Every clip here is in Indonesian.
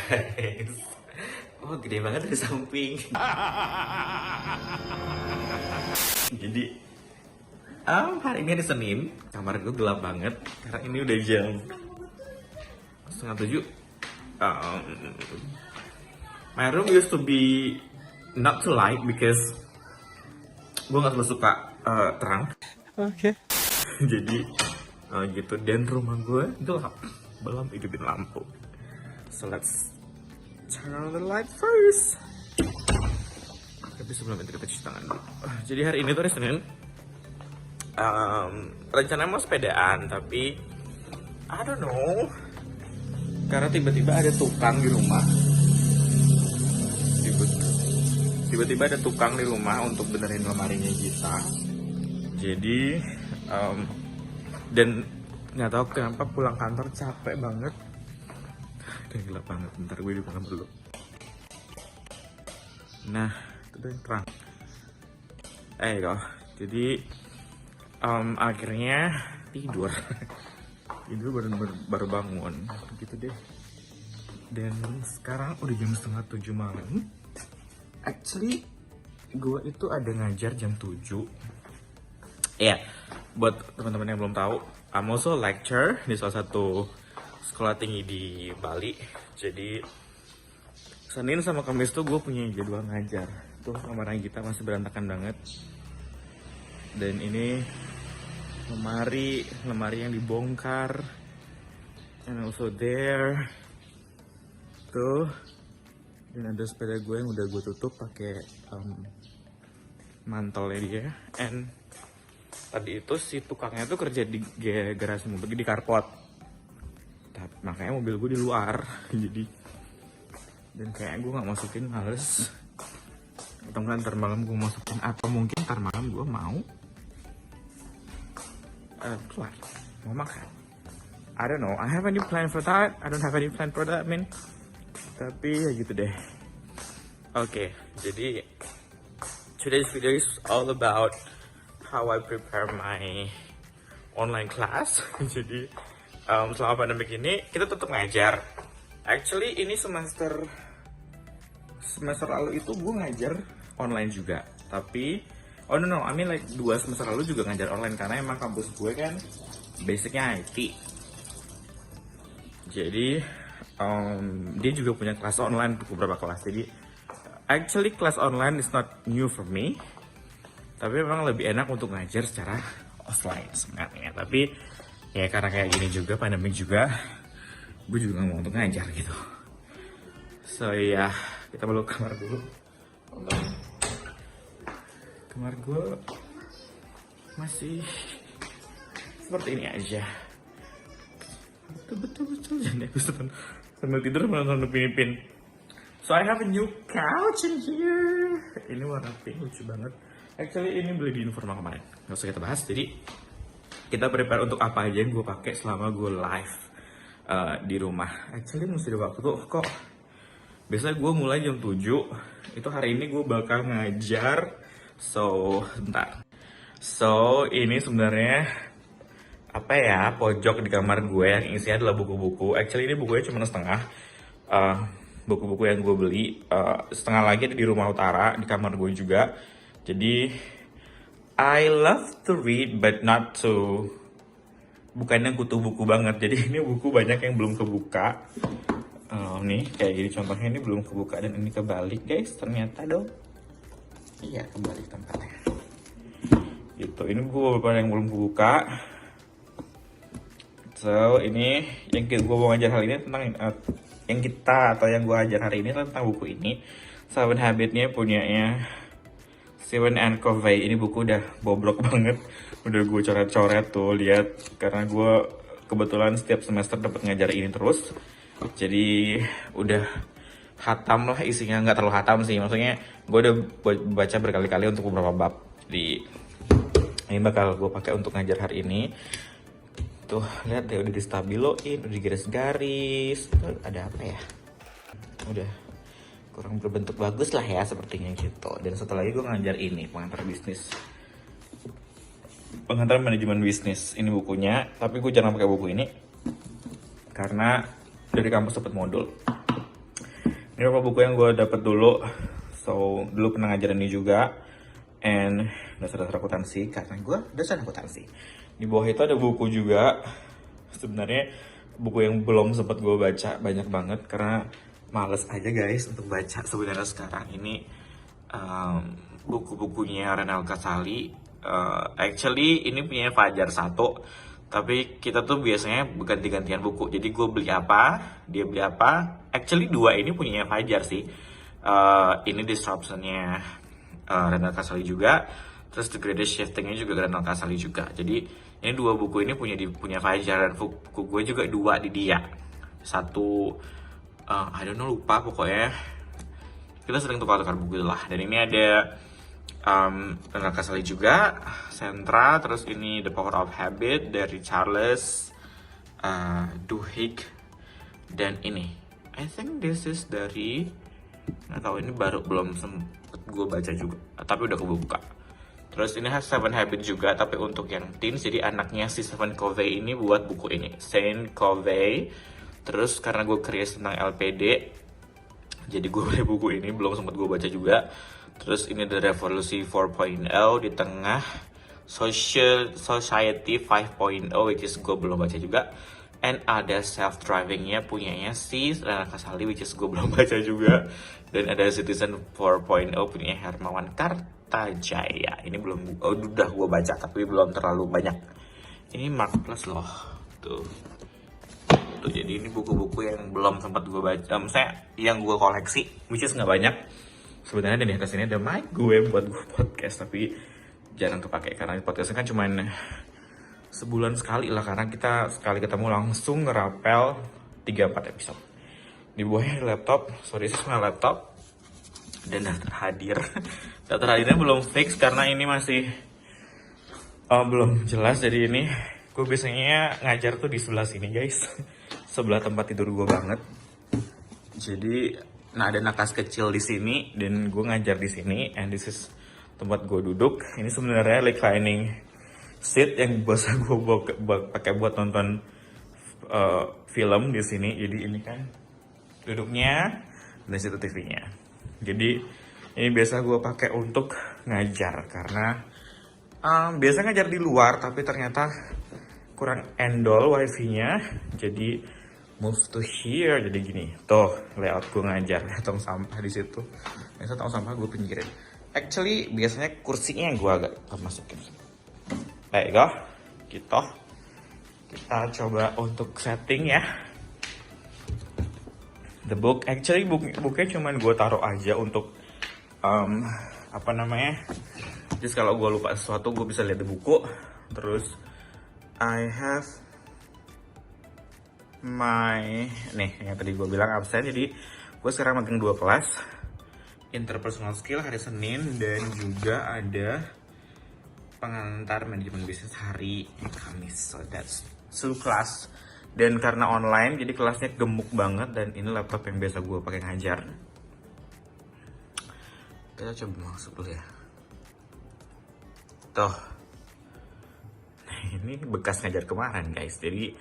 guys. Oh, gede banget dari samping. Jadi, hari ini hari Senin. Kamar gue gelap banget karena ini udah jam 6:30. My room used to be not too light because gue nggak terlalu suka terang. Oke. Jadi gitu, dan rumah gue gelap, belum hidupin lampu. So let's turn on the light first. Tapi sebelum itu kita cuci tangan dulu. Jadi hari ini tuh hari Senin. Rencananya mau sepedaan, tapi I don't know, karena tiba-tiba ada tukang di rumah. Tiba-tiba ada tukang di rumah untuk benerin lemarinya kita. Jadi dan nggak tahu kenapa pulang kantor capek banget dan gelap banget. Bentar gue di dalam dulu. Nah, itu udah terang. Jadi akhirnya tidur. Tidur baru bangun gitu deh. Dan sekarang udah jam 6:30 malam. Actually gue itu ada ngajar jam 7. Ya, buat teman-teman yang belum tahu, I'm also a lecturer di salah satu sekolah tinggi di Bali. Jadi Senin sama Kamis tuh gue punya jadwal ngajar. Tuh kamarnya kita masih berantakan banget. Dan ini lemari yang dibongkar. And also there. Tuh. Dan ada sepeda gue yang udah gue tutup pakai mantelnya dia. And tadi itu si tukangnya tuh kerja di garasi mobil, di carport. Makanya mobil gue di luar. Jadi, dan kayak gue nggak masukin, males. Atau enggak ntar malam gue masukin, atau mungkin ntar malam gue mau keluar, mau makan. I don't know, I have any plan for that. I don't have any plan for that, man. Tapi ya gitu deh. Oke, jadi today's video is all about how I prepare my online class. Jadi selama pandemi ini kita tetap ngajar. Actually ini semester lalu itu gue ngajar online juga. Tapi I mean like 2 semester lalu juga ngajar online karena emang kampus gue kan basicnya IT. Jadi dia juga punya kelas online untuk beberapa kelas. Jadi actually kelas online is not new for me, tapi memang lebih enak untuk ngajar secara offline sebenarnya. Tapi ya karena kayak gini juga, pandemi juga, gue juga gak mau untuk ngajar gitu. So ya, kita balik kamar dulu. Kamar gue masih seperti ini aja. Betul jadi aku sambil tidur menonton Upin Ipin. So I have a new couch in here. Ini warna pink, lucu banget. Actually ini beli di Informa kemarin, nggak usah kita bahas. Jadi kita prepare untuk apa aja yang gue pakai selama gue live di rumah. Actually mesti ada waktu tuh kok. Biasanya gue mulai jam 7. Itu hari ini gue bakal ngajar. So bentar. So ini sebenarnya apa ya, pojok di kamar gue yang isinya adalah buku-buku. Actually ini bukunya cuma setengah. Buku-buku yang gue beli, setengah lagi ada di rumah utara, di kamar gue juga. Jadi I love to read but not to, bukan yang kutu buku banget. Jadi ini buku banyak yang belum kebuka. Nih kayak gini contohnya, ini belum kebuka dan ini kebalik guys, ternyata dong. Iya kebalik tempatnya. Gitu, ini buku beberapa yang belum kebuka. So ini yang gue mau ngajar hari ini tentang yang gue ajar hari ini tentang buku ini, Seven Habits-nya punyanya Stephen and Covey. Ini buku udah bobrok banget, udah gue coret-coret tuh, lihat, karena gue kebetulan setiap semester dapat ngajar ini terus. Jadi udah hatam lah isinya, nggak terlalu hatam sih, maksudnya gue udah baca berkali-kali untuk beberapa bab. Jadi ini bakal gue pakai untuk ngajar hari ini. Tuh lihat deh, udah distabiloin, udah digaris-garis. Ada apa ya, udah kurang berbentuk bagus lah ya sepertinya gitu. Dan satu lagi gue ngajar ini, pengantar manajemen bisnis. Ini bukunya, tapi gue jarang pakai buku ini karena dari kampus dapat modul. Ini beberapa buku yang gue dapet dulu. So, dulu pernah ngajarin ini juga. And dasar-dasar akuntansi, karena gue dasar akuntansi. Di bawah itu ada buku juga. Sebenarnya buku yang belum sempat gue baca banyak banget karena males aja guys untuk baca sebenarnya sekarang ini. Buku-bukunya Renal Kasali. Actually ini punya Fajar satu, tapi kita tuh biasanya ganti-gantian buku. Jadi gue beli apa, dia beli apa. Actually dua ini punya Fajar sih. Ini Disruption-nya Renal Kasali juga. Terus The Greatest Shifting-nya juga Renal Kasali juga. Jadi ini dua buku ini punya Fajar, dan buku gue juga dua di dia. Satu I don't know, lupa pokoknya. Kita sering tukar-tukar buku lah. Dan ini ada Renal Kasali juga, Sentra. Terus ini The Power of Habit dari Charles Duhigg. Dan ini I think this is dari, nggak tahu, ini baru belum sempet gue baca juga, tapi udah kebuka. Terus ini Seven Habits juga, tapi untuk yang teens, jadi anaknya si Stephen Covey ini buat buku ini, Saint Covey. Terus karena gue curious tentang LPD, jadi gue beli buku ini, belum sempat gue baca juga. Terus ini The Revolution 4.0 di tengah, Society 5.0, which is gue belum baca juga. And ada Self-Driving-nya punyanya si Renal Kasali, which is gue belum baca juga. Dan ada Citizen 4.0 punya Hermawan Kartajaya. Ini belum, udah gue baca tapi belum terlalu banyak. Ini Mark Plus loh, tuh. Jadi ini buku-buku yang belum sempat gue baca, saya yang gue koleksi, which is nggak banyak. Sebenarnya di atas ini ada mic gue buat gue podcast, tapi jarang kepake karena podcastnya kan cuman sebulan sekali lah, karena kita sekali ketemu langsung ngerapel 3-4 episode. Di bawahnya laptop, sorry sih semua laptop. Dan daftar hadir. Daftar hadirnya belum fix karena ini masih belum jelas. Jadi ini gue biasanya ngajar tuh di sebelah sini guys. Sebelah tempat tidur gue banget. Jadi ada nakas kecil di sini dan gue ngajar di sini. And this is tempat gue duduk. Ini sebenarnya reclining seat yang biasa gue pakai buat nonton film di sini. Jadi ini kan duduknya dan situ TV-nya. Jadi ini biasa gue pakai untuk ngajar karena biasa ngajar di luar, tapi ternyata kurang endol wifi-nya. Jadi move to here, jadi gini. Tuh layout gue ngajar, tong sampah di situ. Biasa tong sampah gue pinggirin. Actually biasanya kursinya yang gue agak masukin. Baik gitu. Kita coba untuk setting ya. The book, actually bukunya cuman gue taruh aja untuk apa namanya. Just kalau gue lupa sesuatu gue bisa lihat di buku. Terus I have my yang tadi gue bilang absen. Jadi gue sekarang magang 2 kelas, interpersonal skill hari Senin, dan juga ada pengantar manajemen bisnis hari Kamis. So that's 2 kelas. Dan karena online, jadi kelasnya gemuk banget. Dan ini laptop yang biasa gue pakai ngajar. Kita coba masuk dulu ya. Tuh. Nah, ini bekas ngajar kemarin guys. Jadi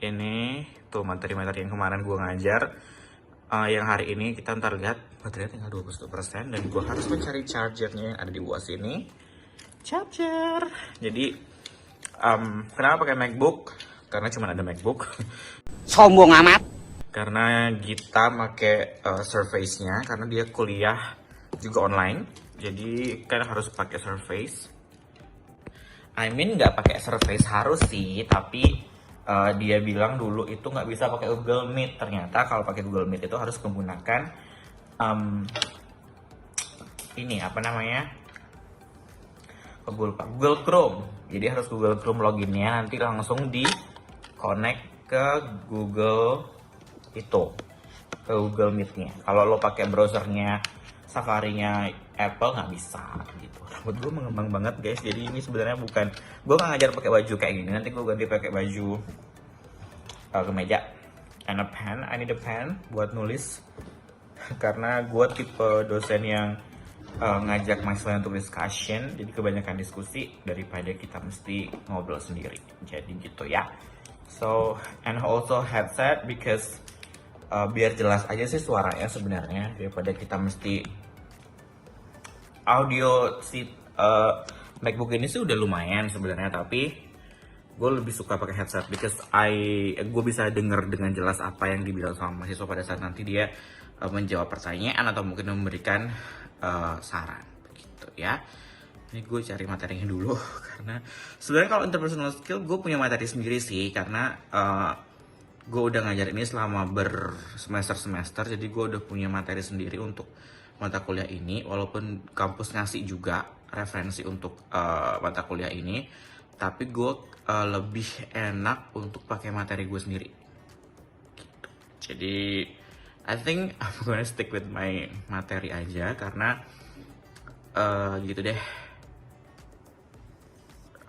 ini tuh materi-materi yang kemarin gue ngajar. Yang hari ini kita ntar lihat baterainya tinggal 21%. Dan gue harus mencari chargernya yang ada di bawah sini. Charger. Jadi kenapa pakai MacBook? Karena cuma ada MacBook. Sombong amat. Karena Gita pakai Surface-nya, karena dia kuliah juga online. Jadi kan harus pakai Surface. I mean nggak pakai Surface harus sih, tapi dia bilang dulu itu nggak bisa pakai Google Meet. Ternyata kalau pakai Google Meet itu harus menggunakan ini apa namanya? Google Chrome. Jadi harus Google Chrome loginnya, nanti langsung di connect ke Google itu, ke Google Meet-nya. Kalau lo pakai browsernya Safari-nya Apple nggak bisa gitu. Rambut gue mengembang banget guys. Jadi ini sebenarnya bukan, gue nggak ngajar pakai baju kayak gini. Nanti gue ganti pakai baju kemeja. And a pen, I need a pen buat nulis. Karena gue tipe dosen yang ngajak mahasiswa untuk discussion, jadi kebanyakan diskusi daripada kita mesti ngobrol sendiri. Jadi gitu ya. So and also headset because biar jelas aja sih suaranya sebenarnya, daripada kita mesti audio si MacBook ini sih udah lumayan sebenarnya, tapi gue lebih suka pakai headset because gue bisa denger dengan jelas apa yang dibilang sama mahasiswa pada saat nanti dia menjawab pertanyaan atau mungkin memberikan saran begitu ya. Ini gue cari materinya dulu karena sebenarnya kalau interpersonal skill gue punya materi sendiri sih, karena gue udah ngajar ini selama bersemester-semester, jadi gue udah punya materi sendiri untuk mata kuliah ini, walaupun kampus ngasih juga referensi untuk mata kuliah ini, tapi gue lebih enak untuk pakai materi gue sendiri gitu. Jadi I think I'm gonna stick with my materi aja karena gitu deh.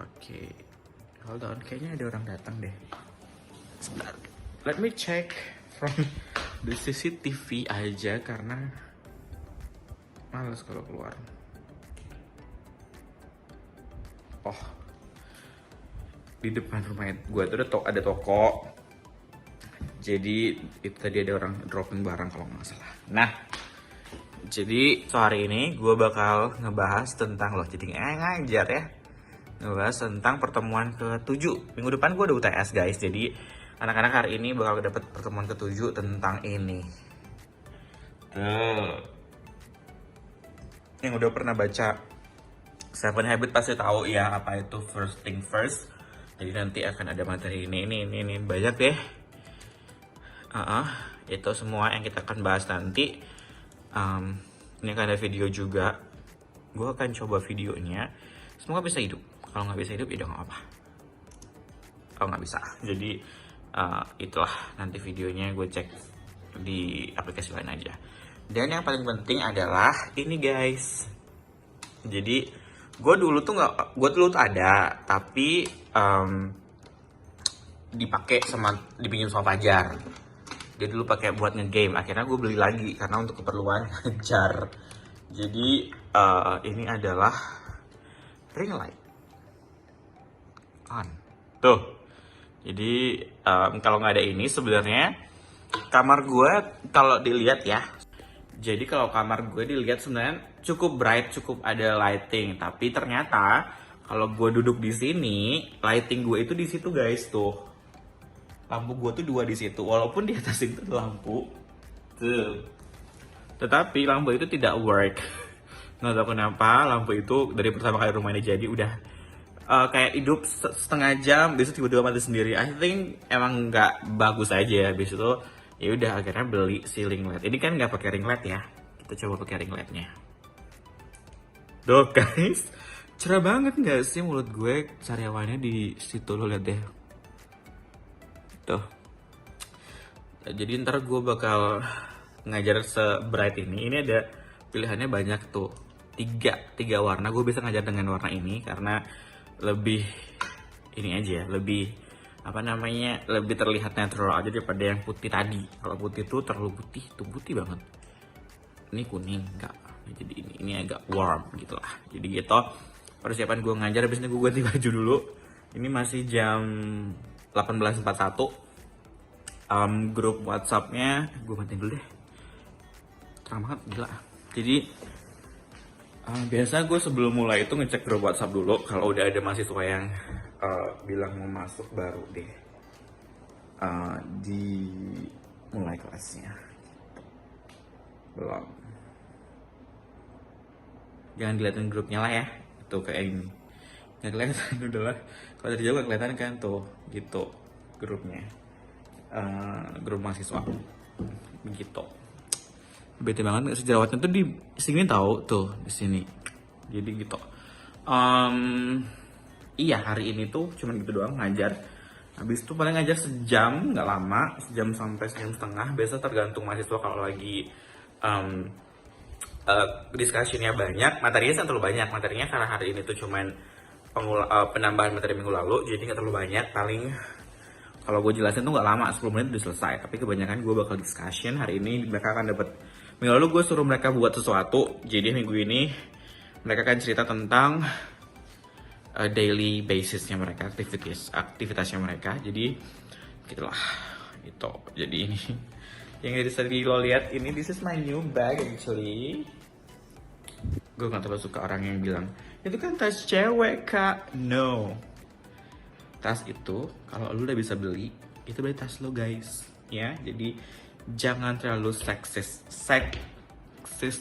Oke, hold on, kayaknya ada orang datang deh. Sebentar, let me check from the CCTV aja karena males kalau keluar. Oh, di depan rumah gue tuh ada toko. Jadi itu tadi ada orang dropping barang kalau nggak salah. Nah, jadi sore ini gue bakal ngebahas tentang jadi ngajar ya. Ngebahas tentang pertemuan ke-7. Minggu depan gue ada UTS guys. Jadi anak-anak hari ini bakal dapet pertemuan ke-7 tentang ini. Yang udah pernah baca Seven Habits pasti tahu ya apa itu first thing first. Jadi nanti akan ada materi ini banyak deh. Itu semua yang kita akan bahas nanti. Ini akan ada video juga. Gue akan coba videonya. Semoga bisa hidup. Kalau nggak bisa hidup ya udah nggak apa. Kalau nggak bisa. Jadi itulah nanti videonya gue cek di aplikasi lain aja. Dan yang paling penting adalah ini guys. Jadi gue dulu tuh ada, tapi dipinjam sama Fajar. Dia dulu pakai buat ngegame. Akhirnya gue beli lagi karena untuk keperluan ngajar. Jadi ini adalah ring light on. Tuh. Jadi kalau nggak ada ini sebenarnya kamar gue kalau dilihat ya. Jadi kalau kamar gue dilihat sebenarnya cukup bright, cukup ada lighting. Tapi ternyata kalau gue duduk di sini, lighting gue itu di situ guys tuh. Lampu gue tuh 2 di situ. Walaupun di atas itu lampu, tuh. Tetapi lampu itu tidak work. Nggak tahu kenapa lampu itu dari pertama kali rumah ini jadi udah kayak hidup setengah jam, besok tiba-tiba mati sendiri. I think emang nggak bagus aja. Habis itu ya udah akhirnya beli ceiling light. Ini kan nggak pakai ring light ya. Kita coba pakai ring lightnya. Duh guys, cerah banget nggak sih mulut gue? Sariawannya di situ lo lihat deh. Tuh. Jadi ntar gue bakal ngajar se-bright ini. Ini ada pilihannya banyak tuh. 3 warna. Gue bisa ngajar dengan warna ini karena lebih ini aja, lebih lebih terlihat natural aja daripada yang putih tadi. Kalau putih tuh terlalu putih banget. Ini kuning enggak. Jadi ini agak warm gitu lah. Jadi gitu. Persiapan gue ngajar, habis ini gue ganti baju dulu. Ini masih jam 18.41. Grup WhatsApp-nya gue matiin dulu deh. Terang banget gila. Jadi biasa gue sebelum mulai itu ngecek grup WhatsApp dulu. Kalau udah ada mahasiswa yang bilang mau masuk baru deh di mulai kelasnya. Belum. Jangan dilihatin grupnya lah ya. Itu kayak ini. Nggak kelihatan udah lah. Kalau dari jauh nggak kelihatan kan tuh gitu grupnya. Grup mahasiswa. Begitu. Bete banget sejerawatnya tuh di sini tahu tuh di sini. Jadi gitu. Iya hari ini tuh cuman gitu doang ngajar. Habis itu paling ngajar sejam, nggak lama, sejam sampai sejam setengah. Biasa tergantung mahasiswa kalau lagi discussion-nya banyak, materinya terlalu banyak. Materinya karena hari ini tuh cuman penambahan materi minggu lalu, jadi nggak terlalu banyak. Paling kalau gue jelasin tuh nggak lama, 10 menit udah selesai. Tapi kebanyakan gue bakal discussion. Hari ini mereka akan dapat, minggu lalu gue suruh mereka buat sesuatu. Jadi minggu ini mereka akan cerita tentang daily basisnya mereka, aktivitasnya mereka. Jadi gitulah itu. Jadi ini Yang tadi lo lihat ini, this is my new bag actually. Gue gak terlalu suka orang yang bilang itu kan tas cewek kak. No, tas itu kalau lu udah bisa beli itu berarti tas lo guys ya. Jadi jangan terlalu seksis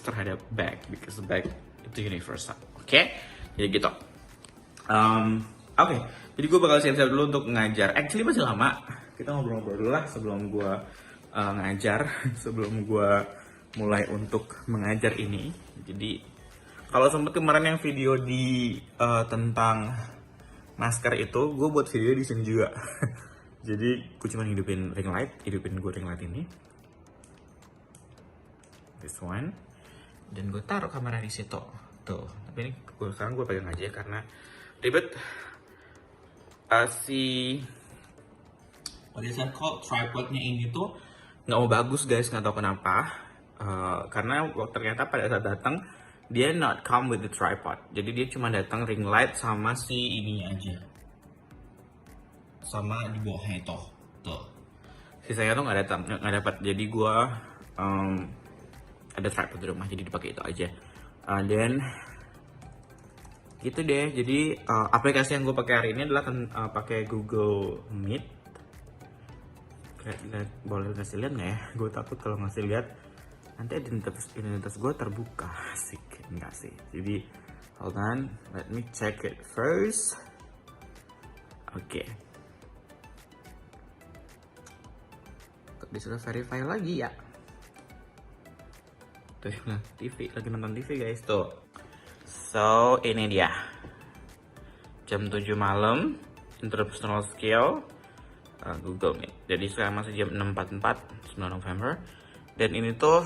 terhadap bag, because bag itu universal. Oke? Jadi gitu. Oke, jadi gue bakal siap-siap dulu untuk ngajar. Actually masih lama, kita ngobrol-ngobrol dulu lah sebelum gue ngajar, sebelum gue mulai untuk mengajar ini. Jadi kalau sempet kemarin yang video di tentang masker itu, gue buat video di sini juga. Jadi gue cuma hidupin ring light ini, this one, dan gue taruh kamera di situ. Tuh, tapi ini sekarang gue pegang aja karena ribet. What is that called? Tripodnya ini tuh nggak mau bagus guys, nggak tahu kenapa. Karena ternyata pada saat datang dia not come with the tripod. Jadi dia cuma datang ring light sama si ininya aja, sama di bawahnya itu. Tuh. Sisanya tuh nggak dapat. Jadi gue ada tripod di rumah, jadi dipakai itu aja. Dan gitu deh. Jadi aplikasi yang gue pakai hari ini adalah pakai Google Meet. Boleh ngasih lihat nggak ya? Gue takut kalau ngasih lihat nanti identitas gue terbuka. Asik, enggak sih. Jadi hold on, let me check it first. Oke. Kok disuruh verify lagi ya? Tuh, TV, lagi nonton TV guys tuh. So, ini dia. Jam 7 malam, interpersonal skill, Google Meet. Jadi sekarang masih jam 6.44, 9 November. Dan ini tuh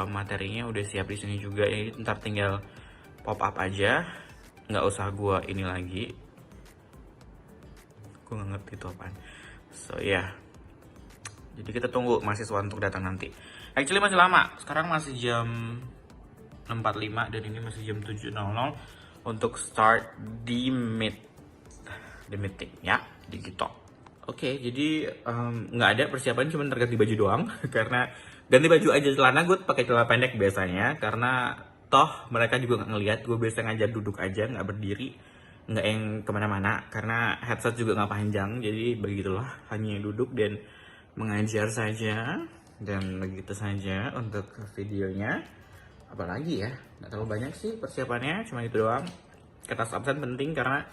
materinya udah siap di sini juga. Ini ntar tinggal pop up aja. Nggak usah gua ini lagi. Gua nggak ngerti itu apaan. So, ya. Yeah. Jadi kita tunggu mahasiswa untuk datang nanti. Actually masih lama. Sekarang masih jam 6.45 dan ini masih jam 7.00 untuk start the meeting ya, di gitu. Oke, jadi nggak ada persiapan, cuma terganti baju doang. Karena ganti baju aja, celana gue pakai celana pendek biasanya, karena toh mereka juga nggak ngelihat. Gue biasa ngajar duduk aja, nggak berdiri, nggak yang kemana-mana, karena headset juga nggak panjang. Jadi begitulah, hanya duduk dan mengajar saja, dan begitu saja untuk videonya. Apalagi ya, nggak terlalu banyak sih persiapannya, cuma itu doang. Kertas absen penting karena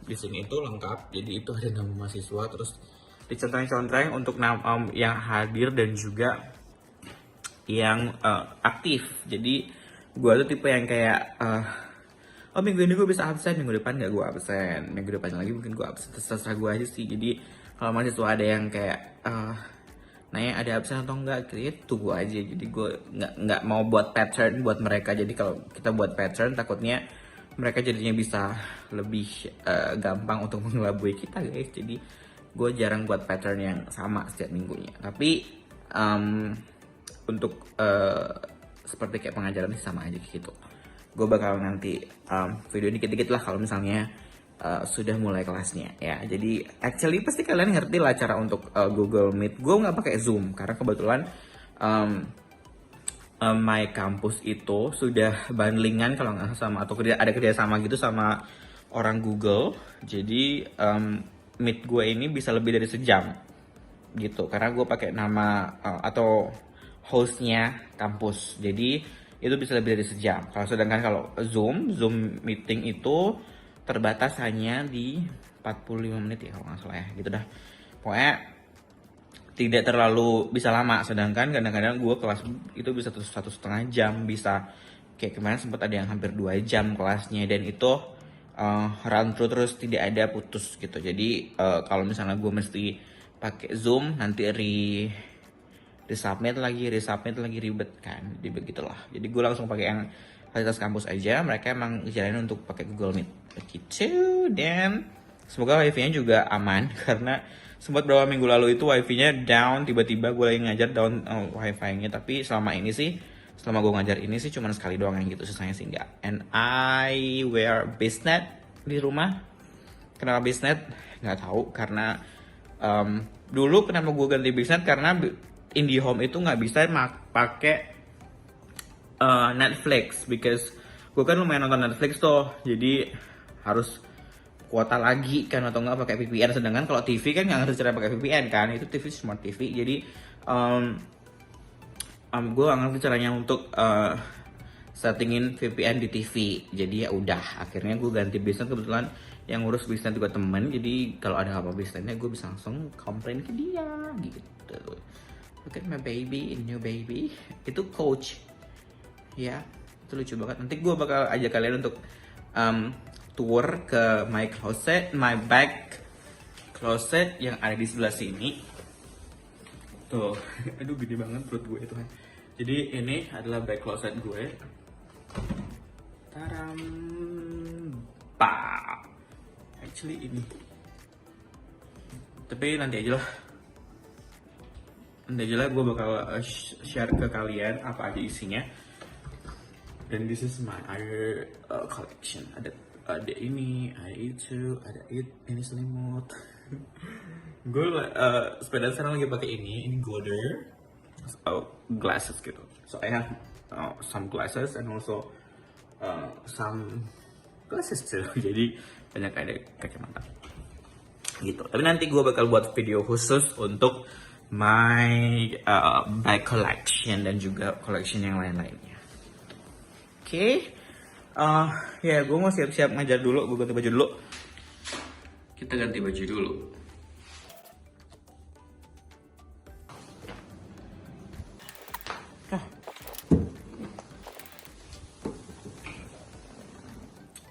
di sini itu lengkap. Jadi itu ada nama mahasiswa, terus dicontreng-contreng untuk yang hadir dan juga yang aktif. Jadi gue tuh tipe yang kayak oh minggu ini gue bisa absen, minggu depan nggak gue absen, minggu depan lagi mungkin gue absen, terserah gue aja sih. Jadi kalau mahasiswa ada yang kayak nanya ada absen atau enggak, kayaknya tunggu aja. Jadi gue nggak mau buat pattern buat mereka. Jadi kalau kita buat pattern takutnya mereka jadinya bisa lebih gampang untuk mengelabui kita guys. Jadi gue jarang buat pattern yang sama setiap minggunya. Tapi untuk seperti kayak pengajaran sih sama aja gitu. Gue bakal nanti video dikit-dikit lah kalau misalnya sudah mulai kelasnya ya. Jadi actually pasti kalian ngerti lah cara untuk Google Meet. Gue nggak pakai Zoom karena kebetulan my kampus itu sudah bundlingan kalau nggak sama, atau ada kerjasama gitu sama orang Google. Jadi Meet gue ini bisa lebih dari sejam gitu, karena gue pakai nama atau hostnya kampus. Jadi itu bisa lebih dari sejam. Sedangkan kalau Zoom meeting itu terbatas hanya di 45 menit ya kalau nggak salah ya, gitu dah. Pokoknya tidak terlalu bisa lama. Sedangkan kadang-kadang gue kelas itu bisa 1,5 jam, bisa kayak kemarin sempat ada yang hampir 2 jam kelasnya, dan itu run through terus, tidak ada putus gitu. Jadi kalau misalnya gue mesti pakai Zoom nanti resubmit lagi ribet kan, jadi begitulah. Jadi gue langsung pakai yang fasilitas kampus aja. Mereka emang jalanin untuk pakai Google Meet begitu. Dan semoga wifi-nya juga aman karena sempat beberapa minggu lalu itu wifi-nya down, tiba-tiba gue lagi ngajar down wifi-nya. Tapi selama gue ngajar ini sih cuma sekali doang yang gitu, sisanya sih enggak. And I wear Basenet di rumah. Kenapa Basenet? Nggak tahu, karena dulu kenapa gue ganti bisnet karena IndiHome itu nggak bisa pakai Netflix, because gue kan lumayan nonton Netflix tuh, jadi harus kuota lagi kan atau nggak pakai VPN. Sedangkan kalau TV kan nggak ngerti cara pakai VPN kan, itu TV smart TV, jadi gue nggak ngerti caranya untuk settingin VPN di TV. Jadi ya udah, akhirnya gue ganti bisnis. Kebetulan yang ngurus bisnis juga temen, jadi kalau ada apa bisnisnya gue bisa langsung komplain ke dia gitu. Look at my baby, new baby. Itu Coach ya, itu lucu banget. Nanti gue bakal ajak kalian untuk tour ke my back closet yang ada di sebelah sini. Tuh, aduh gede banget perut gue itu kan. Jadi ini adalah back closet gue. Taram, pa. Actually ini. Tapi nanti aja lah. Nanti aja lah gue bakal share ke kalian apa aja isinya. Dan this is my other collection. Ada ini, ada itu, ada ini selimut. Gue sepeda sekarang lagi pakai ini Goder glasses gitu. So I have some glasses and also some glasses too. Jadi banyak ada kacamata gitu. Tapi nanti gue bakal buat video khusus untuk my bag collection dan juga collection yang lain-lainnya. Oke, ya gue mau siap-siap ngajar dulu. Gue ganti baju dulu. Kita ganti baju dulu.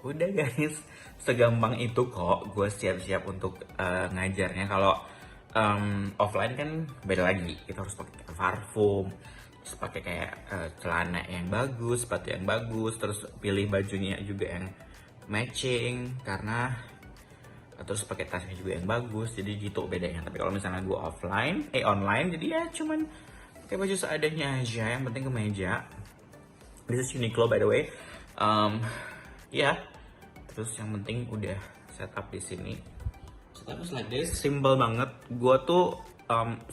Udah guys, segampang itu kok gue siap-siap untuk ngajarnya. Kalau offline kan beda lagi, kita harus pakai parfum, terus pakai kayak celana yang bagus, sepatu yang bagus, terus pilih bajunya juga yang matching, karena terus pakai tasnya juga yang bagus, jadi gitu bedanya. Tapi kalau misalnya gue online, jadi ya cuman pakai baju seadanya aja, yang penting kemeja. This is Uniqlo by the way. Ya, terus yang penting udah setup di sini. Setup is like this, simple banget. Gue tuh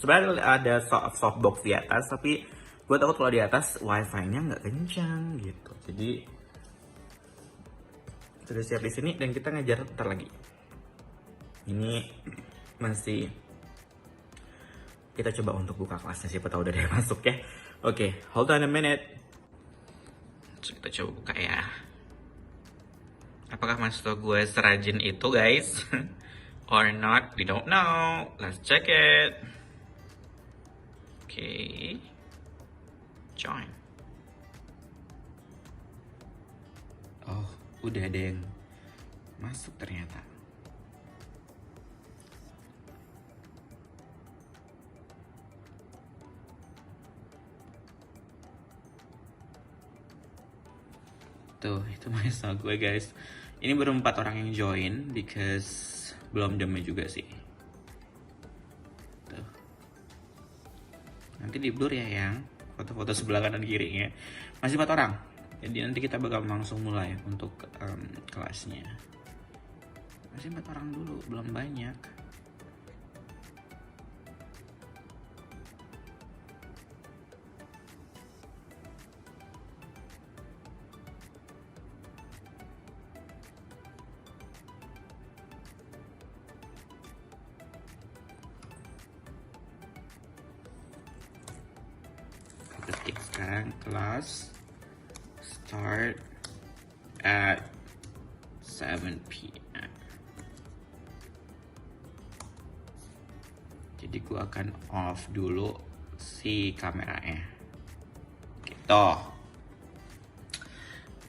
sebenarnya ada softbox di atas, tapi gue takut kalau di atas wifi-nya nggak kencang gitu. Jadi sudah siap di sini dan kita ngajar ntar lagi. Ini masih kita coba untuk buka kelasnya, siapa tahu udah ada yang masuk ya. Oke, hold on a minute. Kita coba buka ya. Apakah mahasiswa gue serajin itu guys? Or not, we don't know. Let's check it. Okay. Join. Oh, udah ada yang masuk ternyata. Tuh, itu mahasiswa gue guys. Ini baru 4 orang yang join, because belum jamnya juga sih. Tuh. Nanti di blur ya yang foto-foto sebelah kanan kirinya. Masih 4 orang. Jadi nanti kita bakal langsung mulai untuk kelasnya. Masih 4 orang dulu, belum banyak. Ketik sekarang kelas start at 7 PM. Jadi gue akan off dulu si kameranya gitu.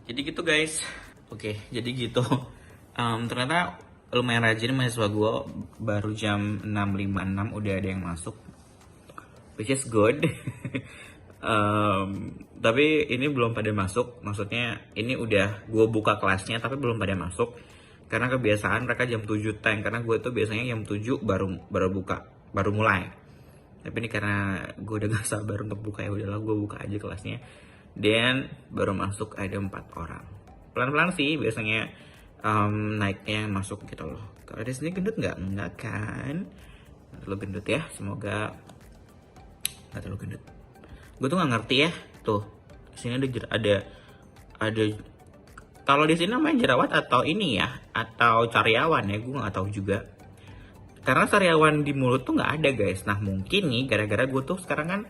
Jadi gitu guys. Oke, jadi gitu. Ternyata lumayan rajin mahasiswa gue. Baru jam 6.56 udah ada yang masuk, which is good. Tapi ini belum pada masuk. Maksudnya ini udah gue buka kelasnya tapi belum pada masuk, karena kebiasaan mereka jam 7 tank. Karena gue tuh biasanya jam 7 baru mulai. Tapi ini karena gue udah gak sabar untuk buka, ya udahlah gue buka aja kelasnya. Dan baru masuk ada 4 orang. Pelan-pelan sih biasanya naiknya yang masuk gitu loh. Kalau di sini gendut nggak kan? terlalu gendut ya, semoga nggak terlalu gendut. Gue tuh nggak ngerti ya, tuh sini ada kalau di sini namanya jerawat atau ini ya, atau cariawan ya, gue nggak tahu juga. Karena sariawan di mulut tuh nggak ada guys. Nah mungkin nih gara-gara gue tuh sekarang kan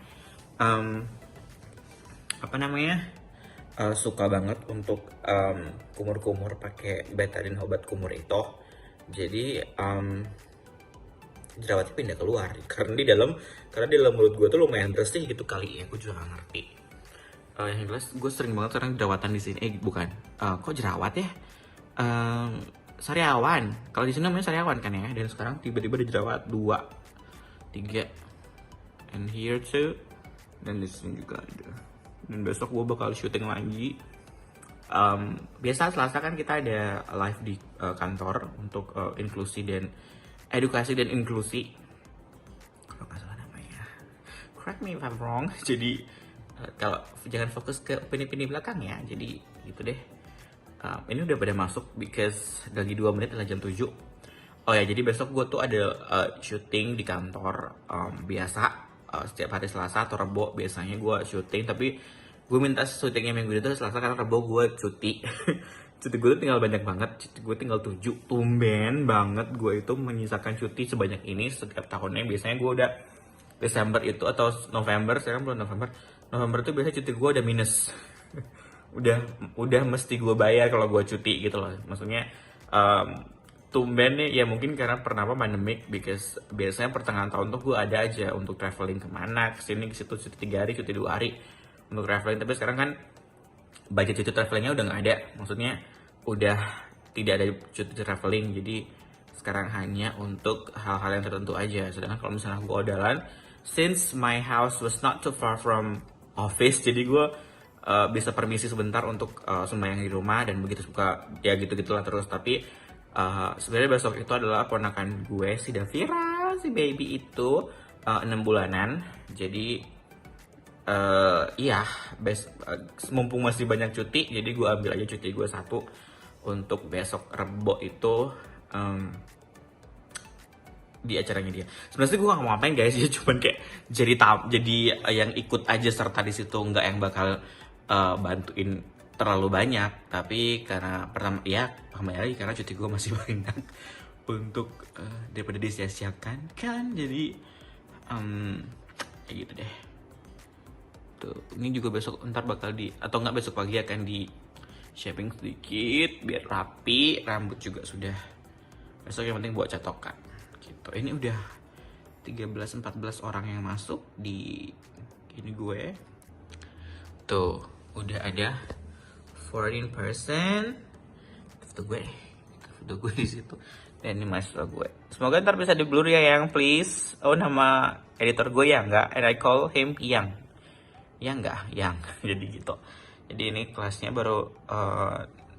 apa namanya suka banget untuk kumur-kumur pakai betadine obat kumur itu. Jadi jerawatnya pindah keluar karena di dalam mulut gue tuh lumayan bersih gitu kali ya. Gue juga nggak ngerti. Yang jelas gue sering banget sekarang jerawatan di sini. Bukan, kok jerawat ya? Sariawan, kalau di sini namanya sariawan kan ya, dan sekarang tiba-tiba ada jerawat 2, 3, and here too, dan di sini juga ada. Dan besok gue bakal syuting lagi. Biasa Selasa kan kita ada live di kantor untuk inklusi dan edukasi dan inklusi. Kalau nggak salah namanya, correct me if I'm wrong. Jadi kalau jangan fokus ke opini-opini belakang ya. Jadi gitu deh. Ini udah pada masuk because lagi 2 menit adalah jam 7. Oh ya, jadi besok gue tuh ada syuting di kantor. Biasa setiap hari Selasa atau Rebo biasanya gue syuting, tapi gue minta syutingnya minggu itu Selasa karena Rebo gue cuti. Cuti gue tuh tinggal banyak banget, cuti gue tinggal 7. Tumben banget gue itu menyisakan cuti sebanyak ini setiap tahunnya. Biasanya gue udah Desember itu atau November, sekarang bulan November tuh biasanya cuti gue udah minus. udah mesti gue bayar kalau gue cuti gitu loh. Maksudnya tumben nih ya, mungkin karena pernah pandemic, because biasanya pertengahan tahun tuh gue ada aja untuk traveling kemana, kesini kesitu, cuti 3 hari, cuti 2 hari untuk traveling. Tapi sekarang kan budget cuti travelingnya udah nggak ada, maksudnya udah tidak ada cuti traveling, jadi sekarang hanya untuk hal-hal yang tertentu aja. Sedangkan kalau misalnya gue jalan, since my house was not too far from office, jadi gue bisa permisi sebentar untuk sembahyang di rumah dan begitu suka ya gitu-gitulah terus. Tapi sebenarnya besok itu adalah ponakan gue si Davira, si baby itu 6 bulanan. Jadi iya mumpung masih banyak cuti, jadi gue ambil aja cuti gue 1 untuk besok Rebo itu di acaranya dia. Sebenarnya gue gak mau ngapain guys, ya cuman kayak jadi yang ikut aja serta di situ, nggak yang bakal bantuin terlalu banyak. Tapi karena pertama ya lagi karena cuti gue masih banyak untuk daripada disia-siakan kan, jadi kayak gitu deh. Tuh, ini juga besok ntar bakal atau nggak besok pagi akan di shaping sedikit biar rapi. Rambut juga sudah besok, yang penting buat catokan gitu. Ini udah 13-14 orang yang masuk di ini gue. Tuh, udah ada 14% foto gue di situ. Dan ini mahasiswa gue. Semoga ntar bisa di blur ya yang, please. Oh, nama editor gue ya enggak, and I call him Yang. Ya enggak, Yang. Jadi gitu. Jadi ini kelasnya baru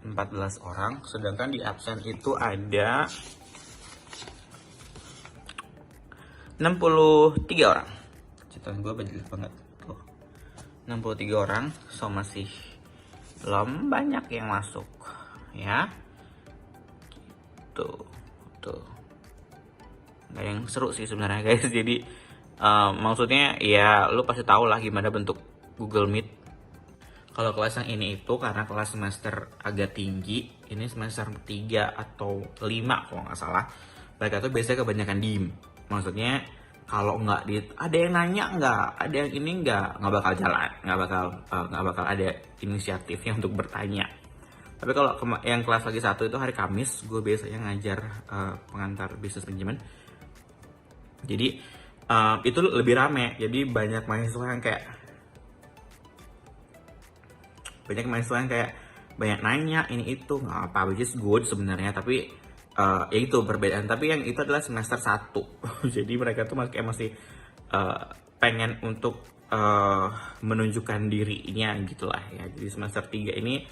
14 orang, sedangkan di absen itu ada 63 orang. Catatan gue jelas banget tuh. 63 orang, so masih belum banyak yang masuk ya. Tuh nggak yang seru sih sebenarnya guys. Jadi maksudnya ya lu pasti tahu lah gimana bentuk Google Meet. Kalau kelas yang ini itu karena kelas semester agak tinggi, ini semester 3 atau 5 kalau nggak salah, mereka tuh biasanya kebanyakan diem. Maksudnya kalau nggak ada yang nanya, nggak ada yang ini, nggak bakal jalan, nggak bakal ada inisiatifnya untuk bertanya. Tapi kalau yang kelas lagi 1 itu hari Kamis, gue biasanya ngajar pengantar bisnis manajemen. Jadi itu lebih rame, jadi banyak mahasiswa yang kayak banyak nanya ini itu, nggak apa, which is good sebenarnya. Tapi ya itu perbedaan. Tapi yang itu adalah semester 1. Jadi mereka tuh masih pengen untuk menunjukkan dirinya gitulah ya. Jadi semester 3 ini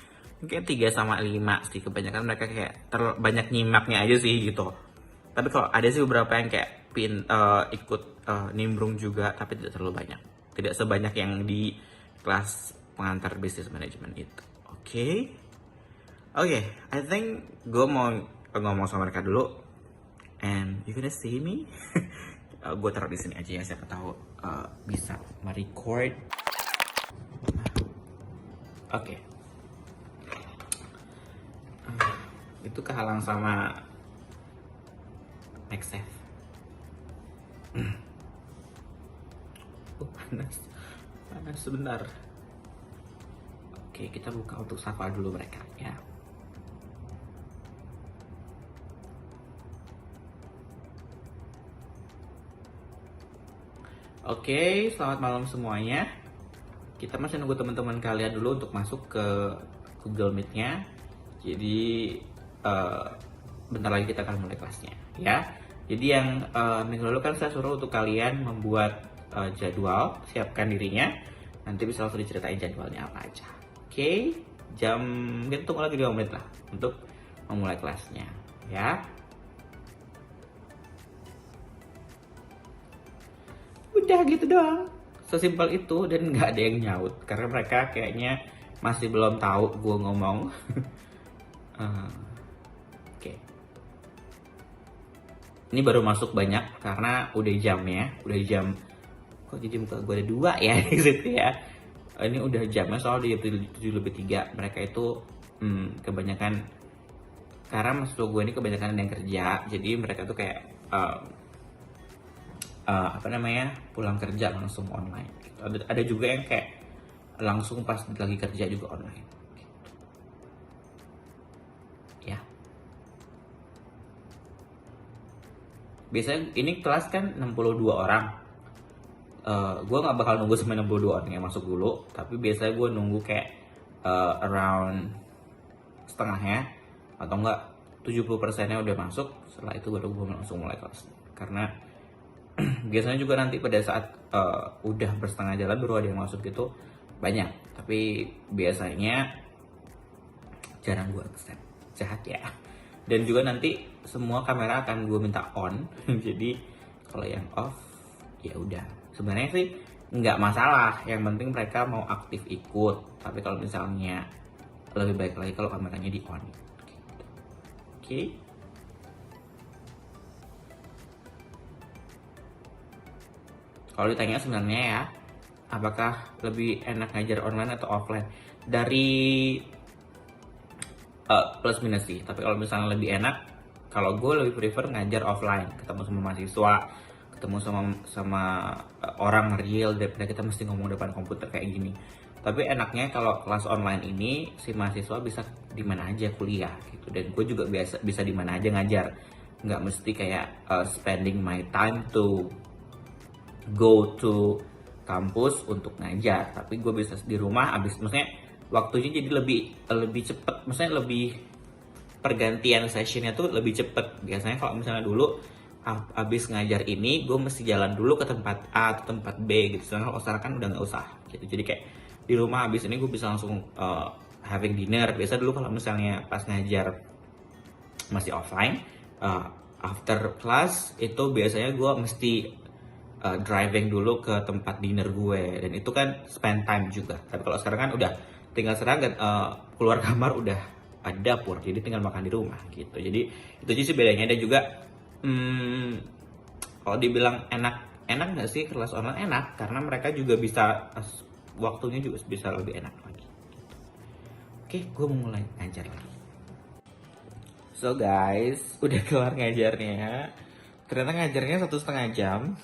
kayak 3 sama 5 sih kebanyakan, mereka kayak banyak nyimaknya aja sih gitu. Tapi kalau ada sih beberapa yang kayak ikut nimbrung juga, tapi tidak terlalu banyak, tidak sebanyak yang di kelas pengantar bisnis manajemen itu. Oke, I think gue mau ngomong sama mereka dulu, and you gonna see me gue taruh di sini aja ya, siapa tahu bisa merecord. Oke. Itu kehalang sama MagSafe. Panas sebentar. Oke, kita buka untuk sapa dulu mereka ya. Oke, selamat malam semuanya. Kita masih nunggu teman-teman kalian dulu untuk masuk ke Google Meet-nya. Jadi bentar lagi kita akan mulai kelasnya ya. Jadi yang minggu lalu kan saya suruh untuk kalian membuat jadwal, siapkan dirinya. Nanti bisa langsung diceritain jadwalnya apa aja. Oke, kita tunggu lagi 2 menit lah untuk memulai kelasnya ya. Udah gitu doang, sesimpel itu, dan nggak ada yang nyaut karena mereka kayaknya masih belum tahu gue ngomong. Oke. Ini baru masuk banyak karena udah jamnya, udah jam. Kok jadi muka gue ada 2 ya di situ ya. Ini udah jamnya soalnya di 7:03. Mereka itu kebanyakan, karena mahasiswa gue ini kebanyakan ada yang kerja, jadi mereka tuh kayak pulang kerja langsung online gitu. Ada juga yang kayak langsung pas lagi kerja juga online gitu. Ya, biasanya ini kelas kan 62 orang. Gue nggak bakal nunggu sampai 62 orang yang masuk dulu, tapi biasanya gue nunggu kayak around setengahnya atau enggak 70%-nya udah masuk. Setelah itu baru gue langsung mulai kelas, karena biasanya juga nanti pada saat udah bersetengah jalan baru ada yang masuk gitu banyak, tapi biasanya jarang gue accept, jahat ya. Dan juga nanti semua kamera akan gue minta on. Jadi kalau yang off ya udah, sebenarnya sih nggak masalah, yang penting mereka mau aktif ikut. Tapi kalau misalnya lebih baik lagi kalau kameranya di on gitu. Oke. Kalau ditanya sebenarnya ya, apakah lebih enak ngajar online atau offline? Dari plus minus sih. Tapi kalau misalnya lebih enak, kalau gue lebih prefer ngajar offline, ketemu sama mahasiswa, ketemu sama orang real, daripada kita mesti ngomong depan komputer kayak gini. Tapi enaknya kalau kelas online ini si mahasiswa bisa di mana aja kuliah gitu, dan gue juga bisa di mana aja ngajar. Nggak mesti kayak spending my time to go to kampus untuk ngajar, tapi gue bisa di rumah. Maksudnya waktunya jadi lebih cepet, maksudnya lebih pergantian sessionnya tuh lebih cepet. Biasanya kalau misalnya dulu abis ngajar ini gue mesti jalan dulu ke tempat A atau tempat B gitu, sedangkan kalau sekarang kan udah nggak usah gitu. Jadi kayak di rumah abis ini gue bisa langsung having dinner. Biasa dulu kalau misalnya pas ngajar masih offline, after class itu biasanya gue mesti driving dulu ke tempat dinner gue, dan itu kan spend time juga. Tapi kalau sekarang kan udah tinggal seragam, keluar kamar udah ada dapur, jadi tinggal makan di rumah gitu. Jadi itu aja sih bedanya. Dan juga kalau dibilang enak nggak sih kelas online? Enak, karena mereka juga bisa waktunya juga bisa lebih enak lagi gitu. Oke, gue mau mulai ngajar lagi. So guys, udah kelar ngajarnya. Ternyata ngajarnya 1,5 jam.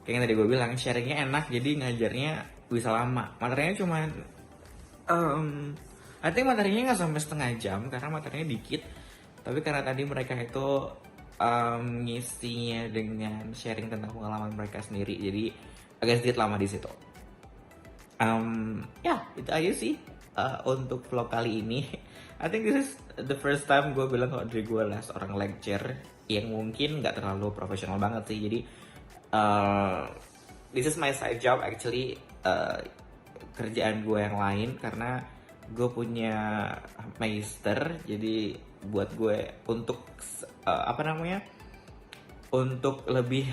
Kayak yang tadi gue bilang, sharingnya enak, jadi ngajarnya bisa lama. Materinya cuma I think materinya nggak sampai setengah jam karena materinya dikit. Tapi karena tadi mereka itu ngisinya dengan sharing tentang pengalaman mereka sendiri, jadi agak sedikit lama di situ. Ya, itu aja sih untuk vlog kali ini. I think this is the first time gue bilang kalau diri gue adalah seorang lecturer yang mungkin nggak terlalu profesional banget sih. Jadi this is my side job actually, kerjaan gue yang lain, karena gue punya magister. Jadi buat gue untuk untuk lebih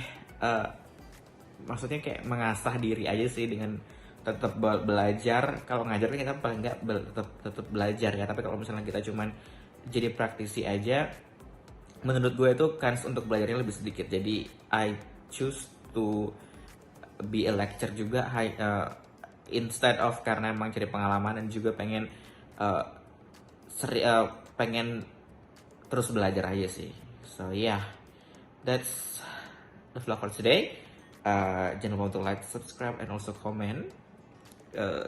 maksudnya kayak mengasah diri aja sih, dengan tetap belajar. Kalau ngajar kita paling nggak tetap belajar ya, tapi kalau misalnya kita cuman jadi praktisi aja, menurut gue itu kans untuk belajarnya lebih sedikit. Jadi I choose to be a lecturer juga, instead of karena emang cari pengalaman dan juga pengen pengen terus belajar aja sih. So yeah, that's the vlog for today. Jangan lupa untuk like, subscribe, and also comment.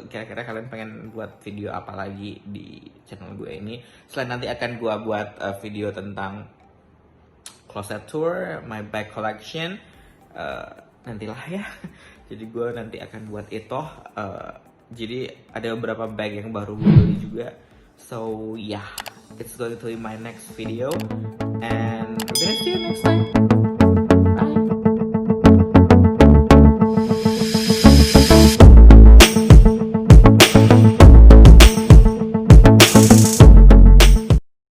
Kira-kira kalian pengen buat video apa lagi di channel gue ini. Selain nanti akan gue buat video tentang closet tour, my bag collection, nantilah ya. Jadi gue nanti akan buat itu. Jadi ada beberapa bag yang baru gue beli juga. So yeah, it's going to be my next video, and we're gonna see you next time.